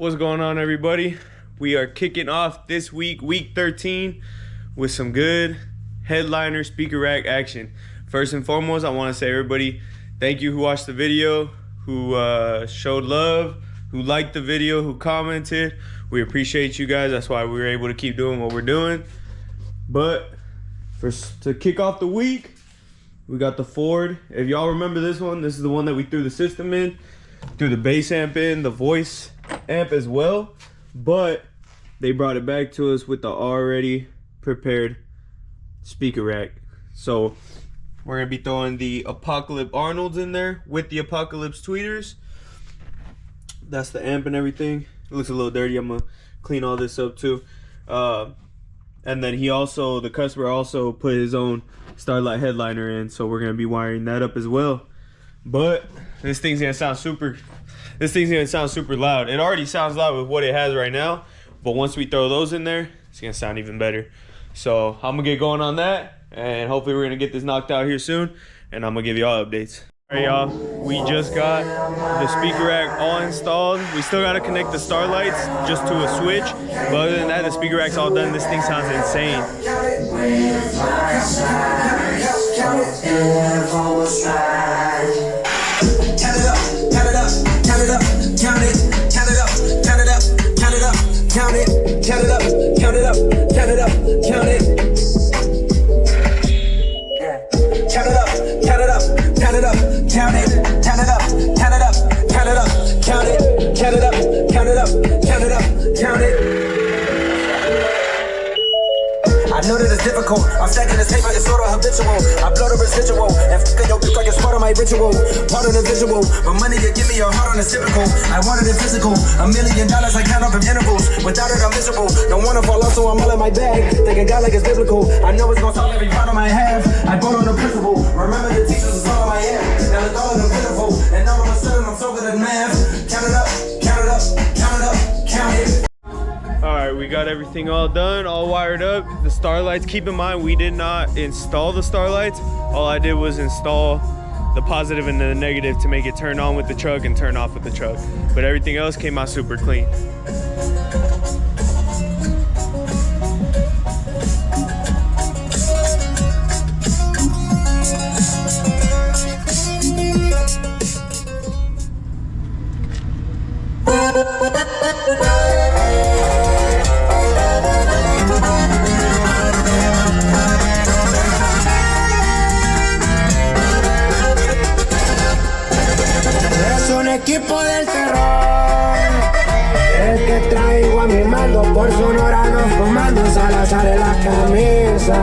What's going on, everybody? We are kicking off this week, week 13, with some good headliner speaker rack action. First and foremost, I want to say, everybody, thank you who watched the video, who showed love, who liked the video, who commented. We appreciate you guys. That's why we were able to keep doing what we're doing. But to kick off the week, we got the Ford. If y'all remember this one, this is the one that we threw the system in, threw the bass amp in, the voice amp as well, but they brought it back to us with the already prepared speaker rack. So we're gonna be throwing the Apocalypse Arnolds in there with the Apocalypse tweeters. That's the amp and everything. It looks a little dirty. I'm gonna clean all this up too. And then the customer also put his own Starlight headliner in, so we're gonna be wiring that up as well. But this thing's gonna sound super loud. It already sounds loud with what it has right now, but once we throw those in there, it's gonna sound even better. So I'm gonna get going on that, and hopefully we're gonna get this knocked out here soon, and I'm gonna give you all updates. All right, y'all, we just got the speaker rack all installed. We still gotta connect the Starlights just to a switch, but other than that, the speaker rack's all done. This thing sounds insane. Count it up, count it up, count it up, count it, count it up, count it up, count it up, count it, count it up, count it up, count it up, count it. Count it up, count it up, count it up, count it, count it up, count it up, count it up, count it, count it up, count it up, count it up, count it. I know that it's difficult. I'm stacking this tape like it's sort of habitual. I blow the residual and fucking your bitch like it's part of my ritual. Part of the visual, but money you give me your heart on the typical. I wanted it physical. $1 million I count up in intervals. Without it I'm miserable. Don't wanna fall off, so I'm all in my bag. Thinking God like it's biblical. I know it's gonna solve every problem I have. I bought on the principle. Remember the teachers is all I am. Now it's all in the pitiful. And all of a sudden I'm so good at math. Count it up, count it up, count it up, count it. Alright, we got everything all done, all wired up. The Starlights, keep in mind, we did not install the Starlights. All I did was install the positive and the negative to make it turn on with the truck and turn off with the truck. But everything else came out super clean. Equipo del terror, el que traigo a mi mando por Sonora, los comandos Salazar en la camisa,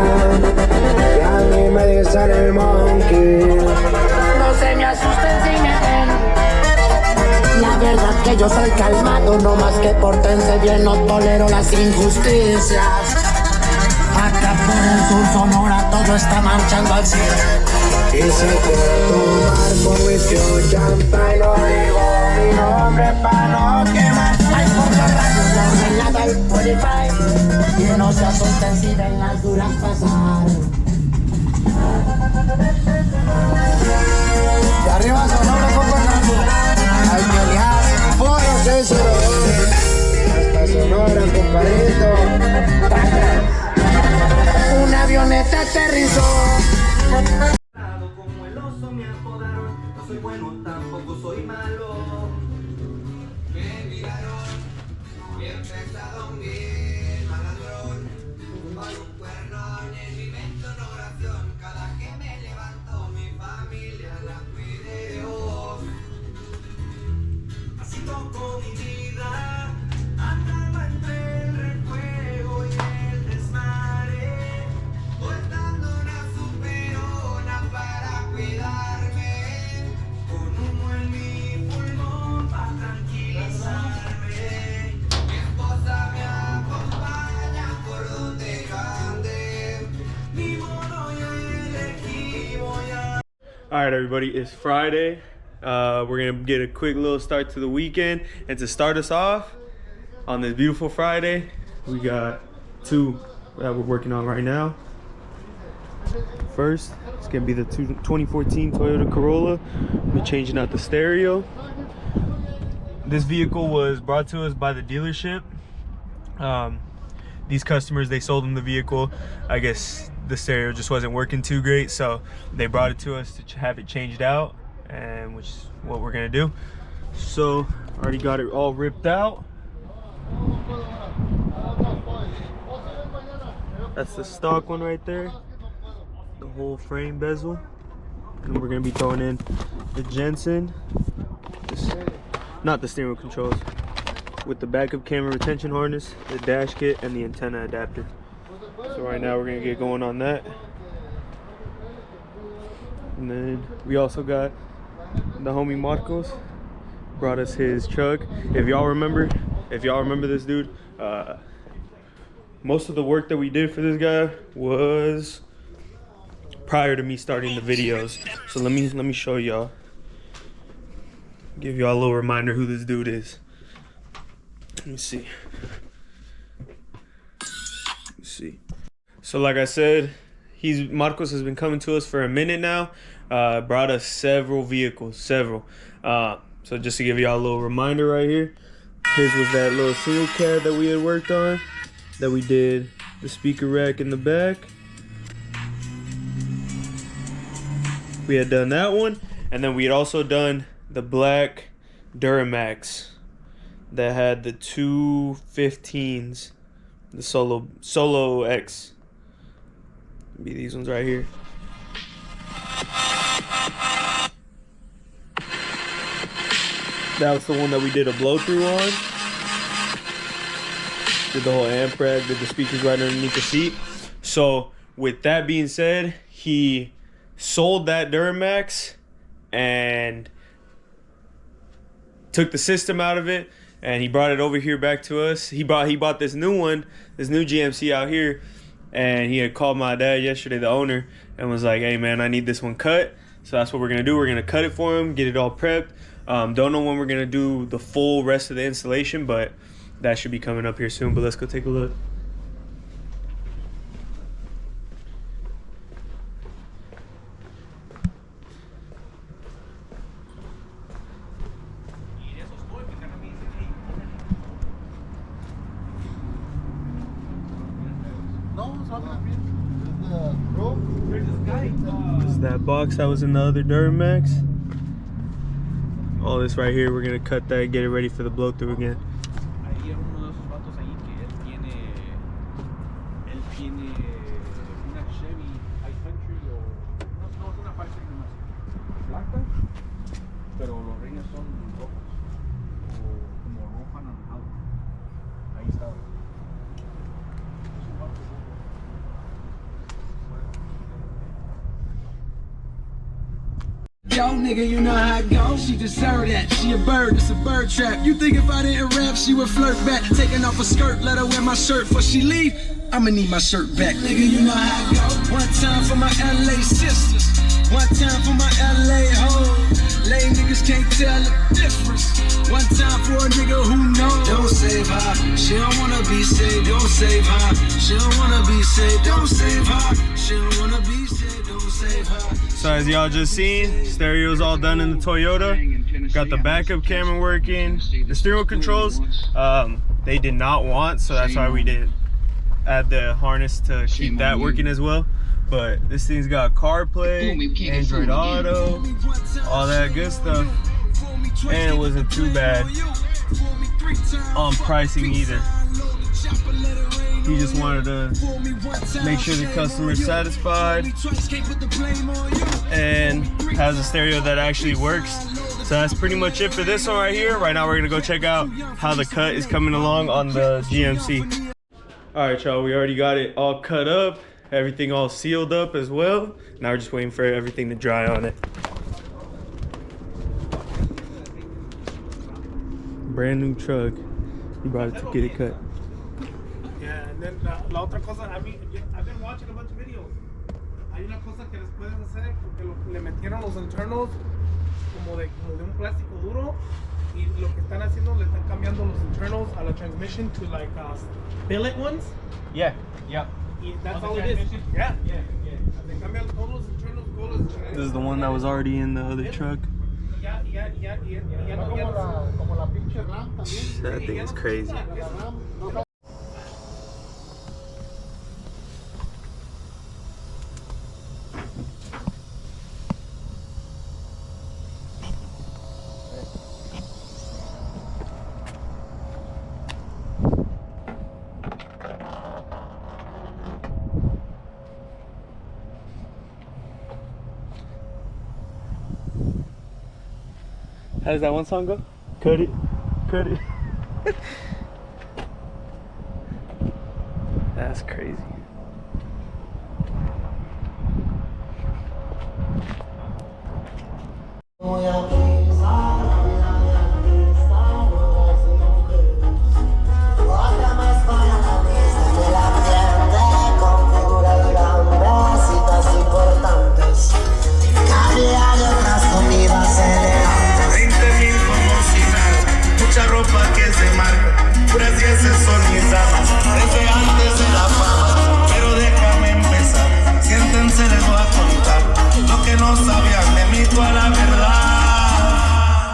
y a mí me dicen el monkey. No se me asusten si me ven, la verdad que yo soy calmado, no más que portense bien, no tolero las injusticias. Acá por el sur Sonora todo está marchando al cielo. Y si quiero tomar con whisky o champán, lo digo mi nombre pa' no quemar. Hay por los rayos, la ordenada y 45. Y no se asusten si ven las duras pasar. De arriba Sonora con Fernando. Hay que liar por los 602. Hasta Sonora, compadrito. Una avioneta aterrizó. Soy bueno, tampoco soy malo. Me miraron, bien pesado, bien maladrón. Con un cuernón en mi mente una oración. Cada que me levanto, mi familia la cuide Dios. Así tocó mi vida, andaba entre el rejuego y el desmadre, voltando una superona para cuidarme. All right, everybody, it's Friday. We're gonna get a quick little start to the weekend, and to start us off on this beautiful Friday, we got two that we're working on right now. First, it's gonna be the 2014 Toyota Corolla. We're changing out the stereo. This vehicle was brought to us by the dealership. These customers, they sold them the vehicle. I guess the stereo just wasn't working too great, so they brought it to us to have it changed out, and which is what we're gonna do. So already got it all ripped out. That's the stock one right there, the whole frame bezel. And we're gonna be throwing in the Jensen, not the steering wheel controls, with the backup camera retention harness, the dash kit, and the antenna adapter. So right now we're gonna get going on that. And then we also got the homie Marcos, brought us his truck. If y'all remember this dude, most of the work that we did for this guy was prior to me starting the videos. So let me show y'all, give y'all a little reminder who this dude is. Let me see. So like I said, Marcos has been coming to us for a minute now. Brought us several vehicles, So just to give y'all a little reminder right here, his was that little single cab that we had worked on, that we did the speaker rack in the back. We had done that one, and then we had also done the black Duramax that had the 215s, the Solo X. Be these ones right here. That was the one that we did a blow through on. Did the whole amp rack, did the speakers right underneath the seat. So with that being said, he sold that Duramax and took the system out of it, and he brought it over here back to us. He bought this new one, this new GMC out here, and he had called my dad yesterday, the owner, and was like, hey man, I need this one cut. So that's what we're gonna do. We're gonna cut it for him, get it all prepped. Don't know when we're gonna do the full rest of the installation, but that should be coming up here soon. But let's go take a look. This is that box that was in the other Duramax. All this right here, we're gonna cut that, get it ready for the blow through again. Yo, nigga, you know how it goes. She deserved that. She a bird, it's a bird trap. You think if I didn't rap, she would flirt back. Taking off her skirt, let her wear my shirt before she leave. I'ma need my shirt back. Nigga, you know how it goes. One time for my LA sisters. One time for my LA hoes. Lame niggas can't tell the difference. One time for a nigga who knows. Don't save her. She don't wanna be saved. Don't save her. She don't wanna be saved. Don't save her. She don't wanna be saved. Don't save her. So as y'all just seen, stereo's all done in the Toyota. Got the backup camera working. The steering wheel controls, they did not want, so that's why we did add the harness to keep that working as well. But this thing's got CarPlay, Android Auto, all that good stuff. And it wasn't too bad on pricing either. He just wanted to make sure the customer's satisfied and has a stereo that actually works. So that's pretty much it for this one right here. Right now we're gonna go check out how the cut is coming along on the GMC. All right, y'all, we already got it all cut up, everything all sealed up as well. Now we're just waiting for everything to dry on it. Brand new truck. He brought it to get it cut. Yeah, and then la otra cosa, I've been watching a bunch of videos. Hay una cosa que les pueden hacer porque le metieron los internals como de un plástico duro, y lo que están haciendo, le están cambiando los internals a la transmission to like billet ones. Yeah. Y that's all it is. Yeah. Le cambian todos los internals, This is the one that was already in the other truck. Ya, ya no. Como la pinche RAM también. That thing is crazy. La RAM, no. How does that one song go? Cut it, cut it. That's crazy.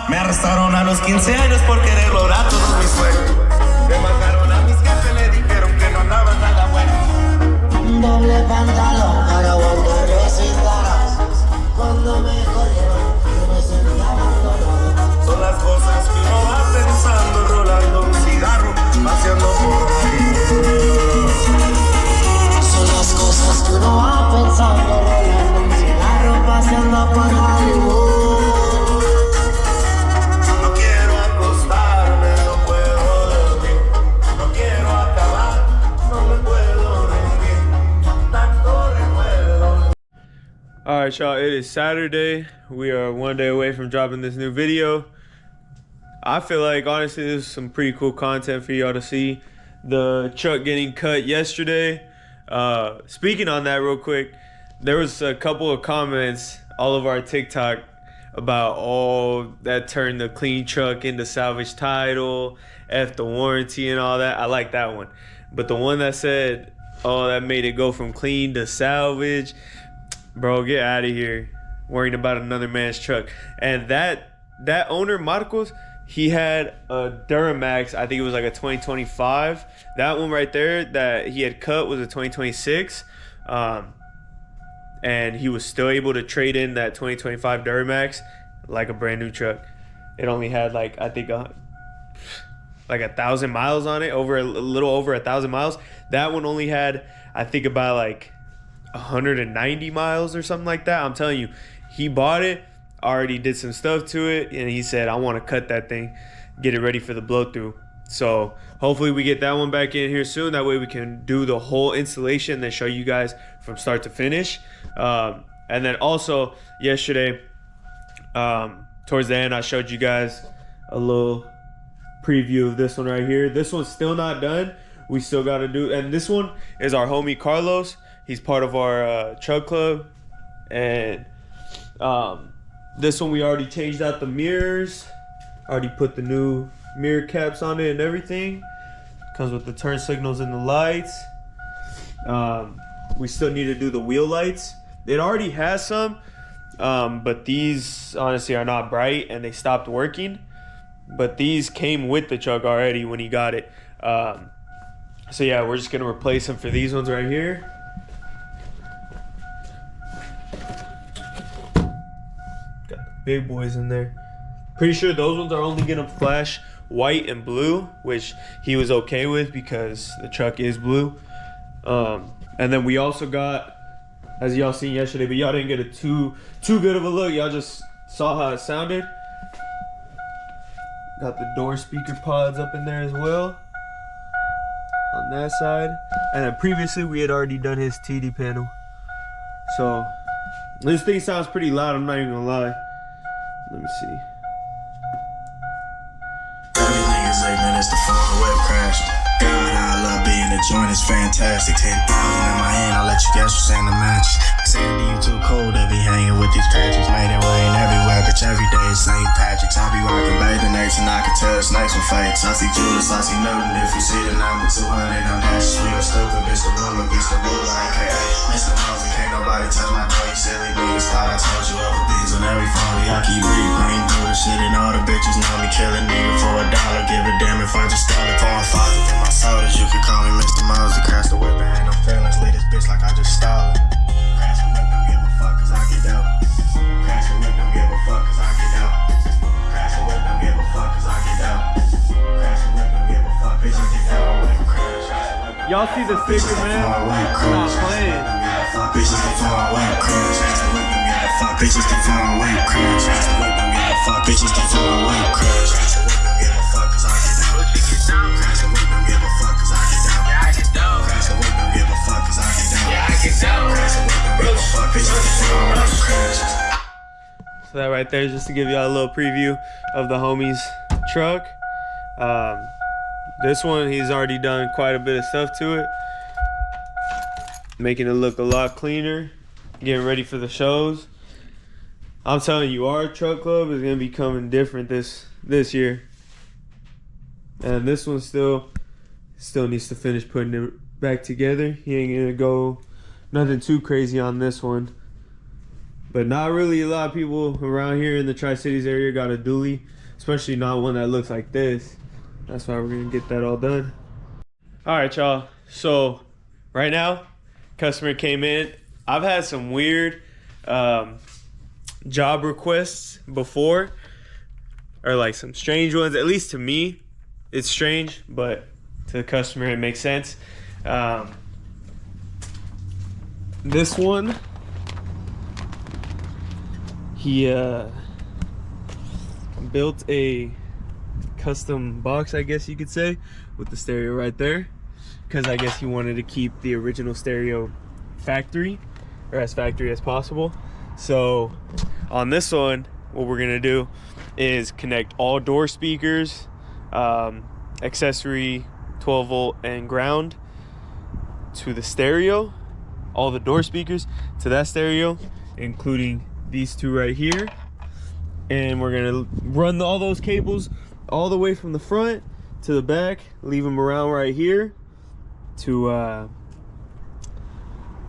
Me arrestaron a los 15 años por querer lograr todos mis sueños. Me mandaron a mis jefes, le dijeron que no andaba nada bueno. Doble pantalón para aguantar resistencias. Cuando me corrieron, yo me sentía abandonado. Son las cosas que uno va pensando, rolando un cigarro, paseando por ahí. Son las cosas que uno va pensando, rolando un cigarro, paseando por Hollywood. Alright y'all, it is Saturday. We are one day away from dropping this new video. I feel like honestly this is some pretty cool content for y'all to see. The truck getting cut yesterday. Speaking on that real quick, there was a couple of comments all over our TikTok about that turned the clean truck into salvage title, F the warranty and all that. I like that one. But the one that said, oh, that made it go from clean to salvage, bro, get out of here worrying about another man's truck. And that owner, Marcos, he had a Duramax. I think it was like a 2025. That one right there that he had cut was a 2026. And he was still able to trade in that 2025 Duramax like a brand new truck. It only had like, I think like 1,000 miles on it, a little over 1,000 miles. That one only had, I think, about like 190 miles or something like that. I'm telling you, he bought it, already did some stuff to it, and he said, I want to cut that thing, get it ready for the blow through. So hopefully we get that one back in here soon. That way we can do the whole installation and then show you guys from start to finish. And then also yesterday, towards the end, I showed you guys a little preview of this one right here. This one's still not done. We still got to do, and this one is our homie Carlos. He's part of our truck club, and this one we already changed out the mirrors, already put the new mirror caps on it and everything. Comes with the turn signals and the lights. We still need to do the wheel lights. It already has some, but these honestly are not bright and they stopped working. But these came with the truck already when he got it. So yeah, we're just gonna replace them for these ones right here. Got the big boys in there. Pretty sure those ones are only gonna flash white and blue, which he was okay with because the truck is blue. And then we also got, as y'all seen yesterday, but y'all didn't get a too good of a look. Y'all just saw how it sounded. Got the door speaker pods up in there as well on that side. And then previously we had already done his TD panel. So this thing sounds pretty loud, I'm not even gonna lie. Let me see. Niggas like, man, it's the phone web crashed. God, I love being a joint, it's fantastic. 10,000 in my hand, I'll let you guess what's in the match. Sandy, you too cool to be hanging with these Patricks. Made it rain everywhere, bitch, every day is St. Patrick's. I be rocking bathing apes and I can tell snakes with fakes. I see Judas, I see Newton. If you see the number 200, I'm dash sweet or stupid. Bitch, the ruler, bitch, the ruler, aka Mr. Mosey. Can't nobody touch my door, you silly niggas. Thought I told you other things on every phone. I keep reading through the shit and all the bitches know me. Kill a nigga for $1. Give a damn if I just stole it. Pouring faucet in my sodas. You can call me Mr. Mosey. Crash the whip and ain't no feelings. Leave this bitch like I just stole it. Crash the whip, don't give a fuck cause I get dope. Crash the whip, don't give a fuck cause I get dope. Crash the whip, don't give a fuck cause I get dope. Crash the whip, don't give a fuck, bitch, I get dope. Y'all see the sticker, man? I'm not playing. Bitches get far away, crash. Crash the whip, don't give a fuck. Bitches get far away, crash. Crash the whip, don't give a fuck. Bitches get far away, crash. Crash the whip, don't give a fuck cause I get dope. Crash the whip, don't give a fuck cause I get dope. Crash the whip, don't give a fuck cause I get dope. Crash the whip, don't give a fuck. Bitches get far away, crash. So that right there is just to give y'all a little preview of the homie's truck. This one, he's already done quite a bit of stuff to it, making it look a lot cleaner, getting ready for the shows. I'm telling you, our truck club is gonna be coming different this year. And this one still needs to finish putting it back together. He ain't gonna go nothing too crazy on this one. But not really a lot of people around here in the Tri-Cities area got a dually, especially not one that looks like this. That's why we're gonna get that all done. All right, y'all. So right now, customer came in. I've had some weird job requests before, or like some strange ones. At least to me, it's strange, but to the customer, it makes sense. This one, he built a custom box, I guess you could say, with the stereo right there, because I guess he wanted to keep the original stereo factory, or as factory as possible. So on this one, what we're gonna do is connect all door speakers, accessory 12 volt and ground to the stereo, all the door speakers to that stereo, including these two right here. And we're gonna run all those cables all the way from the front to the back, leave them around right here to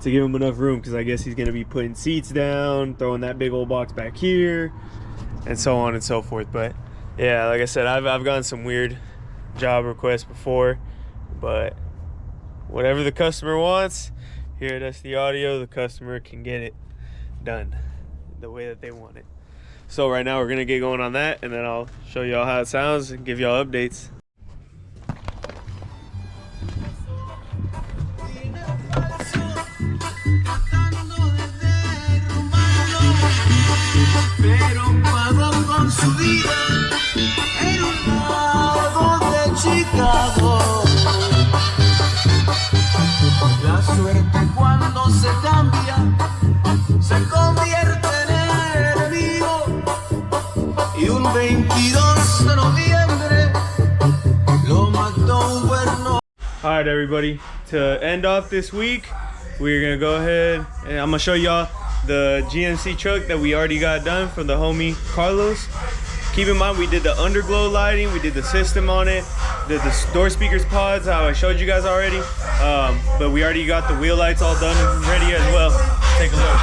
give him enough room, because I guess he's gonna be putting seats down, throwing that big old box back here, and so on and so forth. But yeah, like I said, I've gotten some weird job requests before, but whatever the customer wants here at SD Audio, the customer can get it done the way that they want it. So right now we're gonna get going on that, and then I'll show y'all how it sounds and give y'all updates. Pero pagó con su vida en un lago de Chicago. La suerte cuando se cambia se convierte en enemigo. Y un 22 de noviembre lo mató un cuerno. All right, everybody, to end off this week, we're gonna go ahead and I'm gonna show y'all the GMC truck that we already got done from the homie Carlos. Keep in mind, we did the underglow lighting, we did the system on it, did the door speakers pods, how I showed you guys already. But we already got the wheel lights all done and ready as well. Take a look.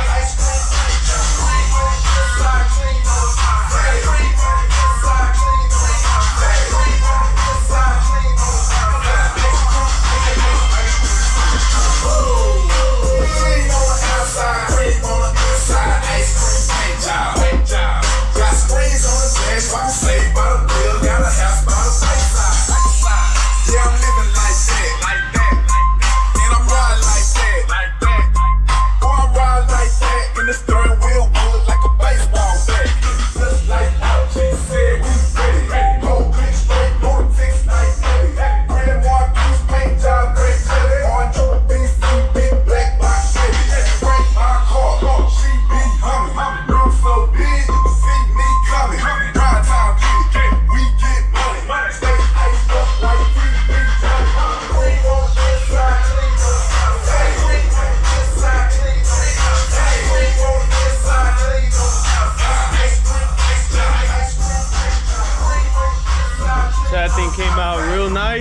Like that.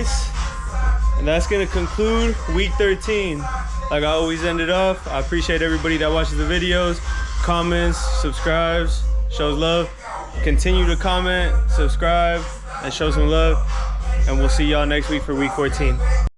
guys, and that's gonna conclude week 13. Like I always ended off, I appreciate everybody that watches the videos, comments, subscribes, shows love. Continue to comment, subscribe, and show some love. And we'll see y'all next week for week 14.